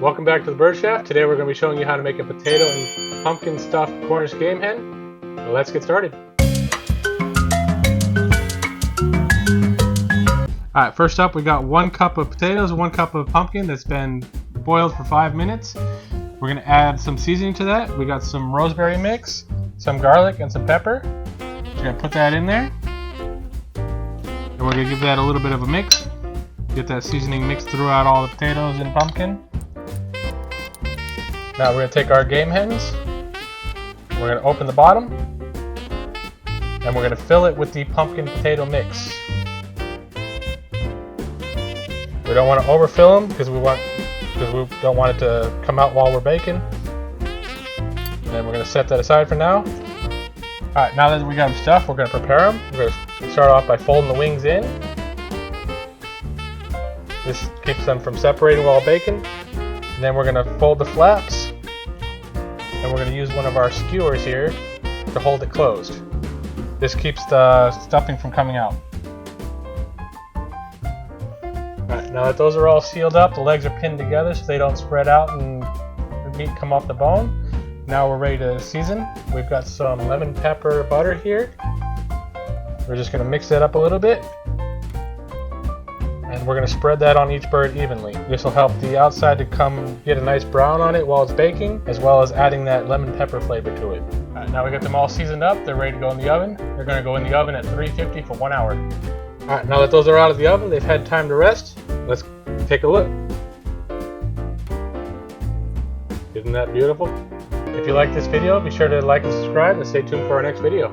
Welcome back to the Bird Chef. Today we're going to be showing you how to make a potato and pumpkin stuffed Cornish game hen. So let's get started. Alright, first up we got 1 cup of potatoes, 1 cup of pumpkin that's been boiled for 5 minutes. We're going to add some seasoning to that. We got some rosemary mix, some garlic, and some pepper. We're going to put that in there. And we're going to give that a little bit of a mix. Get that seasoning mixed throughout all the potatoes and pumpkin. Now we're going to take our game hens, we're going to open the bottom, and we're going to fill it with the pumpkin potato mix. We don't want to overfill them because we don't want it to come out while we're baking. And then we're going to set that aside for now. Alright, now that we got them stuffed, we're going to prepare them. We're going to start off by folding the wings in. This keeps them from separating while baking. And then we're going to fold the flaps, and we're going to use one of our skewers here to hold it closed. This keeps the stuffing from coming out. Alright, now that those are all sealed up, the legs are pinned together so they don't spread out and the meat come off the bone. Now we're ready to season. We've got some lemon pepper butter here. We're just going to mix that up a little bit. And we're going to spread that on each bird evenly. This will help the outside to get a nice brown on it while it's baking, as well as adding that lemon pepper flavor to it. Alright, now we got them all seasoned up. They're ready to go in the oven. They're going to go in the oven at 350 for 1 hour. Alright, now that those are out of the oven, they've had time to rest. Let's take a look. Isn't that beautiful? If you like this video, be sure to like and subscribe and stay tuned for our next video.